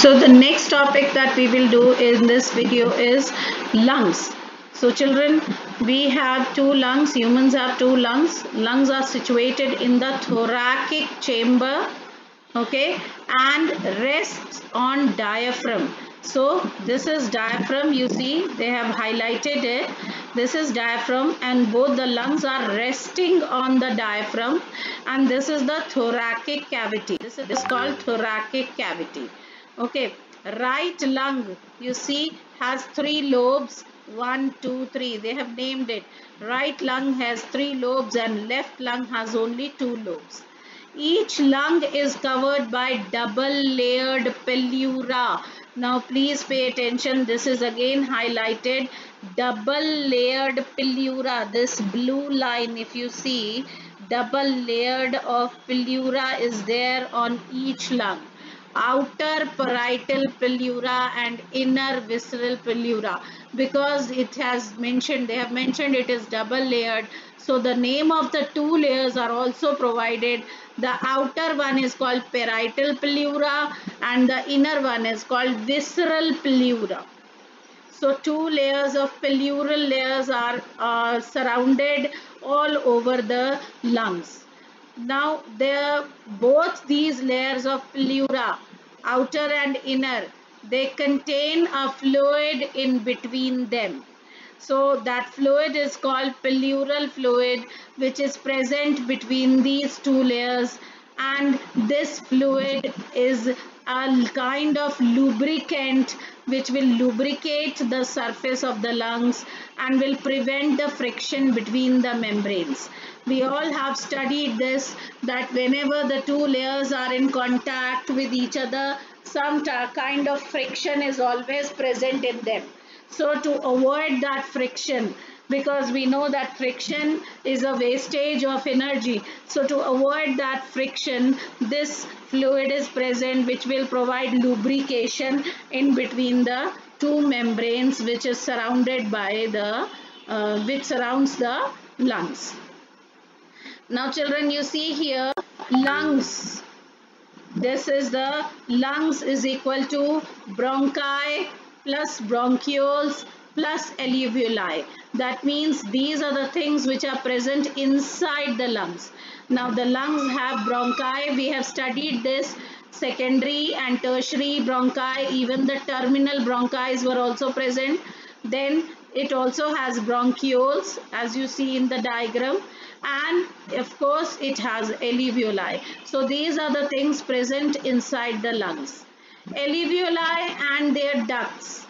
So the next topic that we will do in this video is lungs. So children, we have two lungs. Humans have two lungs. Lungs are situated in the thoracic chamber, okay, and rests on diaphragm. So this is diaphragm, you see they have highlighted it. This is diaphragm and both the lungs are resting on the diaphragm, and this is the thoracic cavity. This is called thoracic cavity. Okay, right lung, you see, has three lobes. 1, 2, 3. They have named it. Right lung has three lobes and left lung has only two lobes. Each lung is covered by double layered pleura. Now please pay attention. This is again highlighted. Double layered pleura. This blue line, if you see, double layered of pleura is there on each lung. Outer parietal pleura and inner visceral pleura, because it has mentioned, they have mentioned it is double layered, so the name of the two layers are also provided. The outer one is called parietal pleura and the inner one is called visceral pleura. So two layers of pleural layers are surrounded all over the lungs. Now both these layers of pleura, outer and inner, they contain a fluid in between them. So that fluid is called pleural fluid, which is present between these two layers, and this fluid is a kind of lubricant which will lubricate the surface of the lungs and will prevent the friction between the membranes. We all have studied this, that whenever the two layers are in contact with each other, some kind of friction is always present in them. So to avoid that friction, because we know that friction is a wastage of energy, so to avoid that friction, this fluid is present which will provide lubrication in between the two membranes which is surrounded by the which surrounds the lungs. Now children, you see here lungs. This is the lungs is equal to bronchi plus bronchioles plus alveoli. That means these are the things which are present inside the lungs. Now the lungs have bronchi. We have studied this. Secondary and tertiary bronchi, even the terminal bronchi were also present. Then it also has bronchioles, as you see in the diagram, and of course it has alveoli. So these are the things present inside the lungs. Alveoli and their ducts.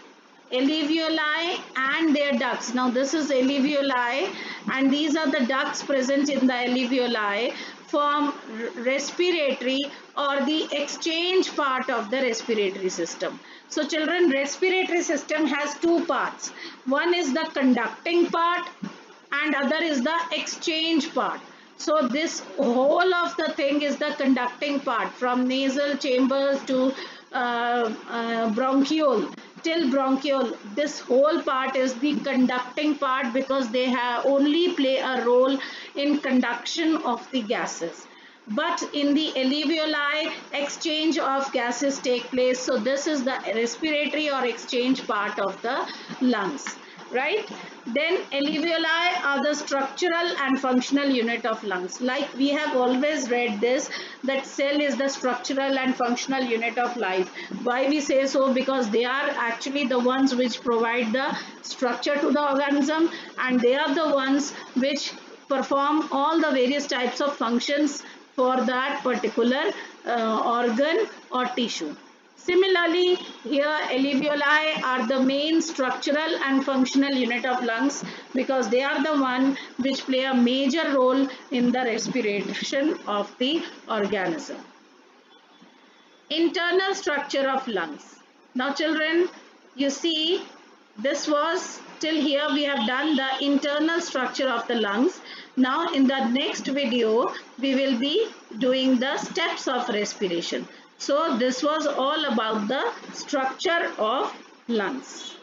Alveoli and their ducts. Now this is alveoli and these are the ducts present in the alveoli, form respiratory or the exchange part of the respiratory system. So children, respiratory system has two parts. One is the conducting part and other is the exchange part. So this whole of the thing is the conducting part, from nasal chambers to bronchiole till bronchiole. This whole part is the conducting part because they have only play a role in conduction of the gases. But in the alveoli, exchange of gases take place. So this is the respiratory or exchange part of the lungs, right? Then alveoli are the structural and functional unit of lungs. Like we have always read this, that cell is the structural and functional unit of life. Why we say so? Because they are actually the ones which provide the structure to the organism, and they are the ones which perform all the various types of functions for that particular organ or tissue. Similarly, here alveoli are the main structural and functional unit of lungs because they are the one which play a major role in the respiration of the organism. Internal structure of lungs. Now children, you see this was till here we have done the internal structure of the lungs. Now in the next video we will be doing the steps of respiration. So this was all about the structure of lungs.